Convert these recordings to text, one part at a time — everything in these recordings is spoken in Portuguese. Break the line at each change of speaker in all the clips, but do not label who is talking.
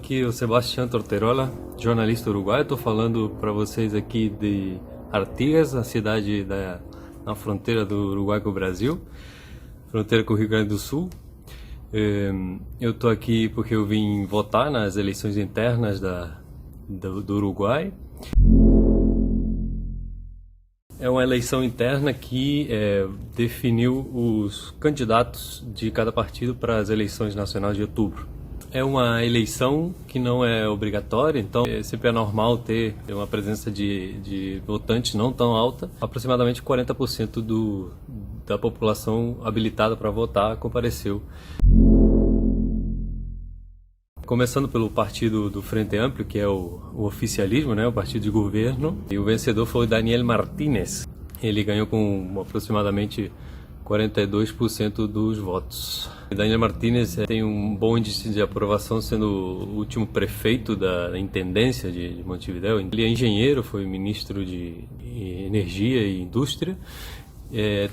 aqui o Sebastián Torterola, jornalista uruguaio. Estou falando para vocês aqui de Artigas, a cidade na fronteira do Uruguai com o Brasil, fronteira com o Rio Grande do Sul. Eu estou aqui porque eu vim votar nas eleições internas do Uruguai. É uma eleição interna que definiu os candidatos de cada partido para as eleições nacionais de outubro. É uma eleição que não é obrigatória, então sempre é normal ter uma presença de votantes não tão alta. Aproximadamente 40% da população habilitada para votar compareceu. Começando pelo partido do Frente Amplio, que é o oficialismo, né, o partido de governo. E o vencedor foi Daniel Martínez. Ele ganhou com aproximadamente 42% dos votos. Daniel Martínez tem um bom índice de aprovação, sendo o último prefeito da intendência de Montevideo. Ele é engenheiro, foi ministro de Energia e Indústria,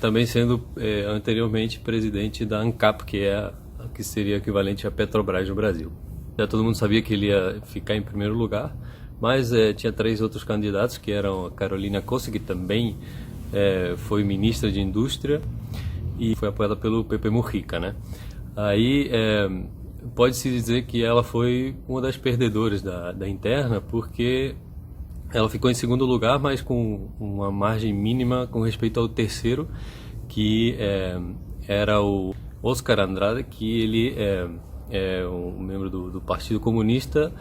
também sendo anteriormente presidente da ANCAP, que seria equivalente à Petrobras no Brasil. Já todo mundo sabia que ele ia ficar em primeiro lugar, mas tinha 3 outros candidatos, que eram a Carolina Cose, que também foi ministra de Indústria e foi apoiada pelo Pepe Mujica, né? Aí pode-se dizer que ela foi uma das perdedoras da interna, porque ela ficou em segundo lugar, mas com uma margem mínima com respeito ao terceiro, que era o Oscar Andrade, que ele é um membro do Partido Comunista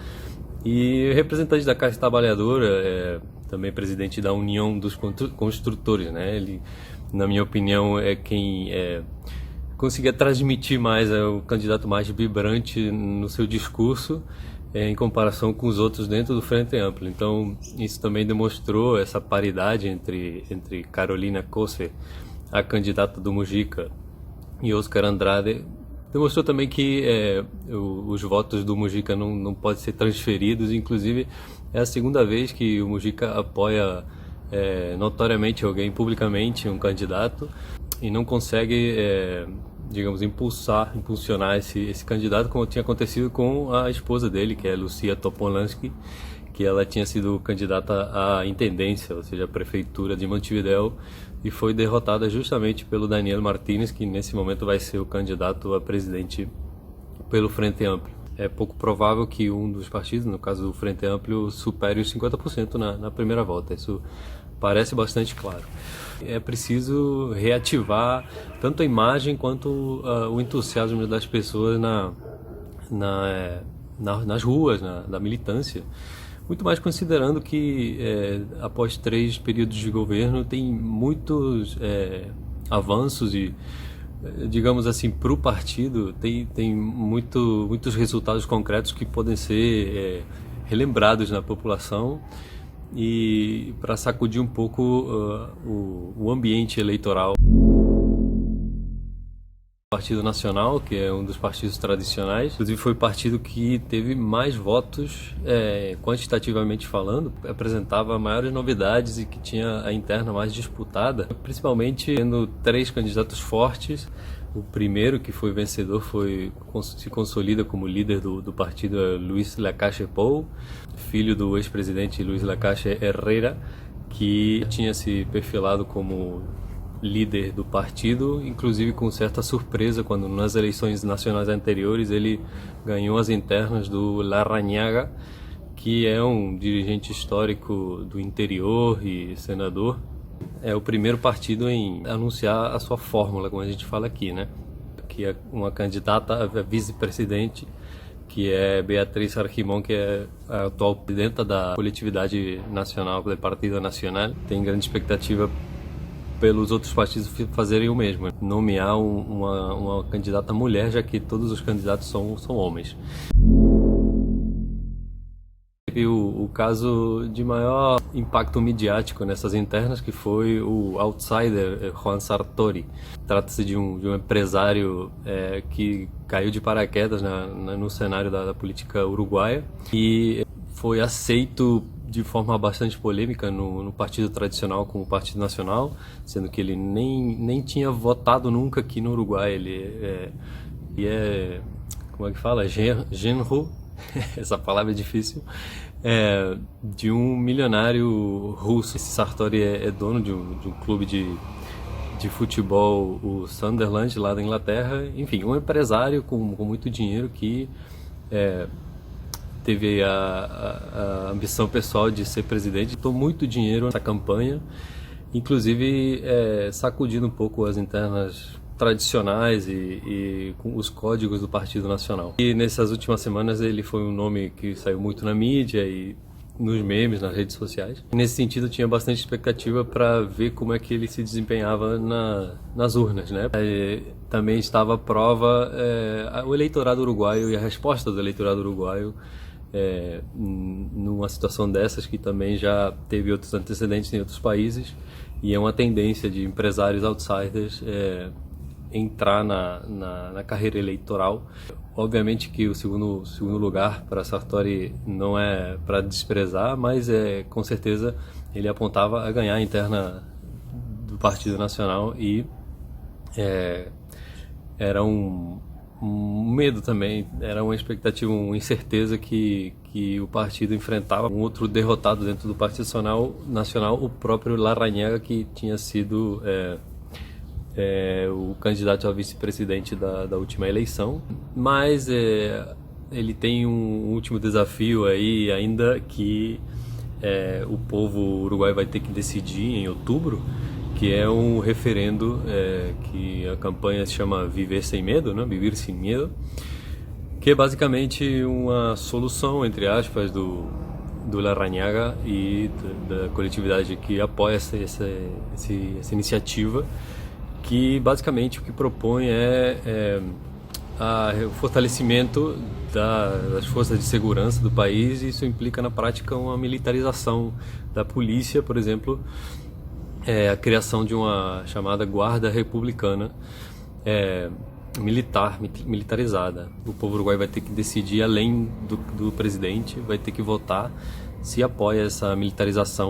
e representante da classe trabalhadora, também presidente da União dos Construtores, né? Ele, na minha opinião, é quem conseguia transmitir mais, o candidato mais vibrante no seu discurso, em comparação com os outros dentro do Frente Amplio. Então, isso também demonstrou essa paridade entre Carolina Cose, a candidata do Mujica, e Oscar Andrade. Demonstrou também que os votos do Mujica não podem ser transferidos. Inclusive, é a segunda vez que o Mujica apoia notoriamente alguém, publicamente, um candidato, e não consegue, digamos, impulsionar esse candidato, como tinha acontecido com a esposa dele, que é Lucia Topolansky, que ela tinha sido candidata à intendência, ou seja, a prefeitura de Montevideo, e foi derrotada justamente pelo Daniel Martínez, que nesse momento vai ser o candidato a presidente pelo Frente Amplio. É pouco provável que um dos partidos, no caso do Frente Amplio, supere os 50% na primeira volta. Isso parece bastante claro. É preciso reativar tanto a imagem quanto o entusiasmo das pessoas nas ruas, da militância. Muito mais considerando que após 3 períodos de governo tem muitos avanços e, digamos assim, para o partido tem muitos resultados concretos que podem ser relembrados na população, e para sacudir um pouco o ambiente eleitoral. O Partido Nacional, que é um dos partidos tradicionais, inclusive foi o partido que teve mais votos, quantitativamente falando, apresentava maiores novidades e que tinha a interna mais disputada, principalmente tendo 3 candidatos fortes. O primeiro, que foi vencedor, se consolida como líder do partido, Luis Lacalle Pou, filho do ex-presidente Luis Lacalle Herrera, que tinha se perfilado como líder do partido, inclusive com certa surpresa, quando nas eleições nacionais anteriores ele ganhou as internas do Larrañaga, que é um dirigente histórico do interior e senador. É o primeiro partido em anunciar a sua fórmula, como a gente fala aqui, né? Que é uma candidata a vice-presidente, que é Beatriz Argimón, que é a atual presidenta da coletividade nacional, do Partido Nacional. Tem grande expectativa pelos outros partidos fazerem o mesmo, nomear uma candidata mulher, já que todos os candidatos são homens. E o caso de maior impacto midiático nessas internas, que foi o outsider Juan Sartori. Trata-se de um empresário que caiu de paraquedas no cenário da política uruguaia e foi aceito de forma bastante polêmica no partido tradicional como Partido Nacional, sendo que ele nem tinha votado nunca aqui no Uruguai. Ele como é que fala? Genro essa palavra é difícil, de um milionário russo. Esse Sartori é dono de um clube de futebol, o Sunderland, lá da Inglaterra. Enfim, um empresário com muito dinheiro que teve a ambição pessoal de ser presidente. Botou muito dinheiro nessa campanha, inclusive sacudindo um pouco as internas tradicionais e com os códigos do Partido Nacional. E nessas últimas semanas ele foi um nome que saiu muito na mídia e nos memes, nas redes sociais. Nesse sentido, tinha bastante expectativa para ver como é que ele se desempenhava nas urnas, né? Também estava à prova o eleitorado uruguaio e a resposta do eleitorado uruguaio numa situação dessas, que também já teve outros antecedentes em outros países, e é uma tendência de empresários outsiders entrar na carreira eleitoral. Obviamente que o segundo lugar para Sartori não é para desprezar, mas com certeza ele apontava a ganhar a interna do Partido Nacional, e era um medo também, era uma expectativa, uma incerteza que o partido enfrentava. Um outro derrotado dentro do Partido Nacional, o próprio Larrañaga, que tinha sido o candidato a vice-presidente da última eleição. Mas ele tem um último desafio aí ainda, que o povo uruguaio vai ter que decidir em outubro, que é um referendo que a campanha se chama Viver Sem Medo, né? Vivir Sem Medo, que é basicamente uma solução, entre aspas, do Larrañaga e da coletividade que apoia essa iniciativa, que basicamente o que propõe o fortalecimento das forças de segurança do país, e isso implica na prática uma militarização da polícia, por exemplo, a criação de uma chamada Guarda Republicana militarizada. O povo uruguaio vai ter que decidir, além do presidente, vai ter que votar se apoia essa militarização.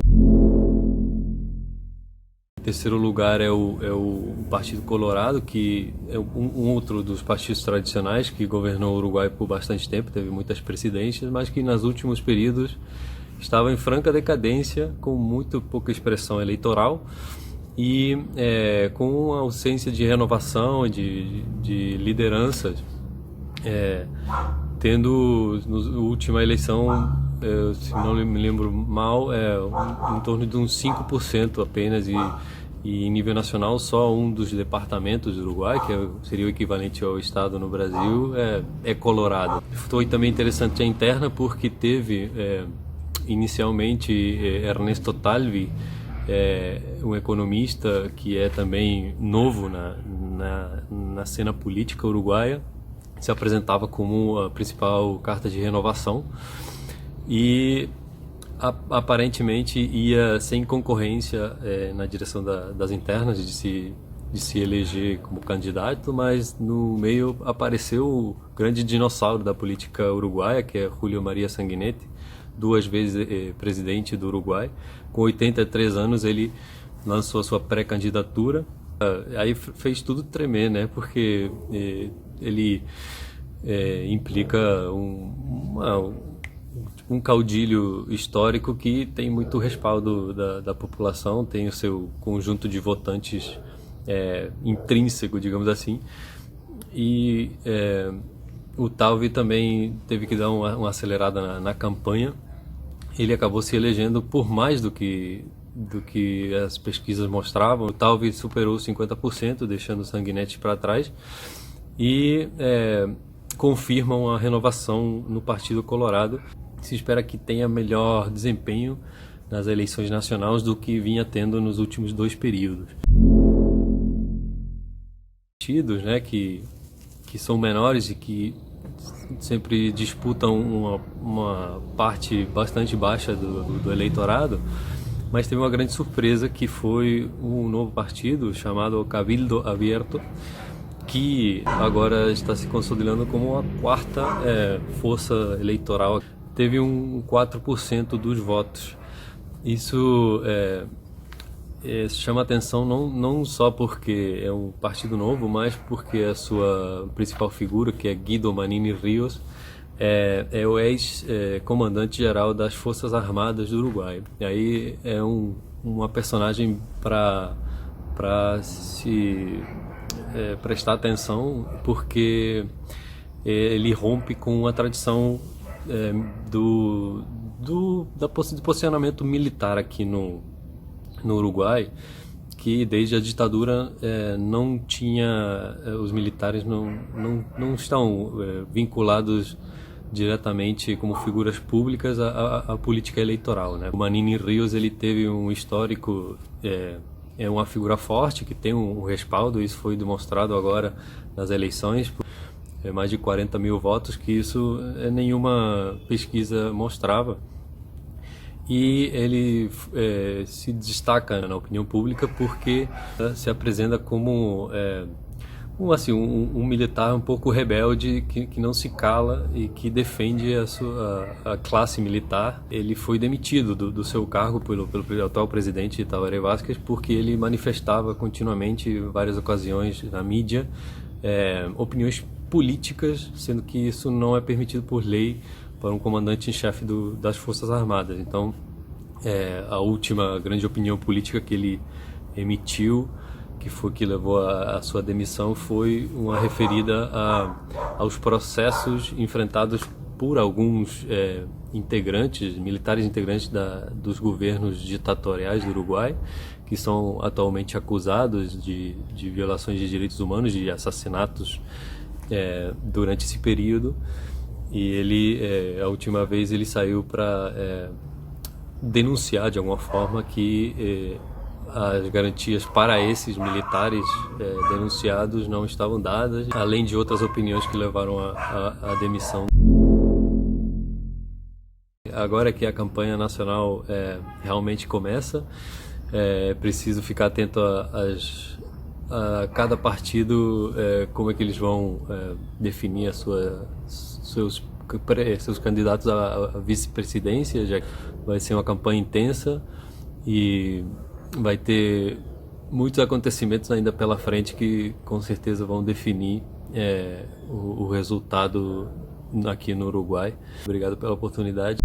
Em terceiro lugar é o Partido Colorado, que é um outro dos partidos tradicionais que governou o Uruguai por bastante tempo, teve muitas presidências, mas que nos últimos períodos estava em franca decadência, com muito pouca expressão eleitoral e com a ausência de renovação, de lideranças, tendo na última eleição, se não me lembro mal, em torno de uns 5% apenas, e em nível nacional só um dos departamentos do Uruguai, que seria o equivalente ao estado no Brasil, é Colorado. Foi também interessante a interna, porque teve inicialmente Ernesto Talvi, um economista que é também novo na cena política uruguaia, se apresentava como a principal carta de renovação, e aparentemente ia sem concorrência na direção das internas, de se eleger como candidato, mas no meio apareceu o grande dinossauro da política uruguaia, que é Julio María Sanguinetti, 2 vezes presidente do Uruguai. Com 83 anos ele lançou a sua pré-candidatura. Aí fez tudo tremer, né? Porque ele implica um caudilho histórico que tem muito respaldo da população, tem o seu conjunto de votantes intrínseco, digamos assim, e o Talvi também teve que dar uma acelerada na campanha. Ele acabou se elegendo por mais do que as pesquisas mostravam. O Talvi superou 50%, deixando o Sanguinetti para trás, e confirmam a renovação no Partido Colorado. Se espera que tenha melhor desempenho nas eleições nacionais do que vinha tendo nos últimos 2 períodos. Partidos, né, que são menores e que sempre disputam uma parte bastante baixa do eleitorado, mas teve uma grande surpresa, que foi um novo partido chamado Cabildo Abierto, que agora está se consolidando como a 4ª força eleitoral. Teve 4% dos votos. Isso chama atenção não só porque é um partido novo, mas porque a sua principal figura, que é Guido Manini Rios, é o ex-comandante-geral das Forças Armadas do Uruguai. E aí é uma personagem para se prestar atenção, porque ele rompe com a tradição do posicionamento militar aqui no Uruguai, que desde a ditadura não tinha, os militares não estão vinculados diretamente como figuras públicas à política eleitoral, né? O Manini Ríos, ele teve um histórico, é uma figura forte que tem um respaldo, isso foi demonstrado agora nas eleições, mais de 40 mil votos, que isso nenhuma pesquisa mostrava. E ele se destaca na opinião pública porque se apresenta como um militar um pouco rebelde, que não se cala e que defende a classe militar. Ele foi demitido do seu cargo pelo atual presidente Tabaré Vázquez, porque ele manifestava continuamente, em várias ocasiões na mídia, opiniões políticas, sendo que isso não é permitido por lei para um comandante em chefe das Forças Armadas. Então, a última grande opinião política que ele emitiu, que levou a sua demissão, foi uma referida aos processos enfrentados por alguns militares integrantes dos governos ditatoriais do Uruguai, que são atualmente acusados de violações de direitos humanos, de assassinatos durante esse período. E ele, a última vez, ele saiu para denunciar de alguma forma que as garantias para esses militares denunciados não estavam dadas, além de outras opiniões que levaram à demissão. Agora que a campanha nacional realmente começa, é preciso ficar atento a cada partido, como é que eles vão definir seus candidatos à vice-presidência, já que vai ser uma campanha intensa e vai ter muitos acontecimentos ainda pela frente que com certeza vão definir o resultado aqui no Uruguai. Obrigado pela oportunidade.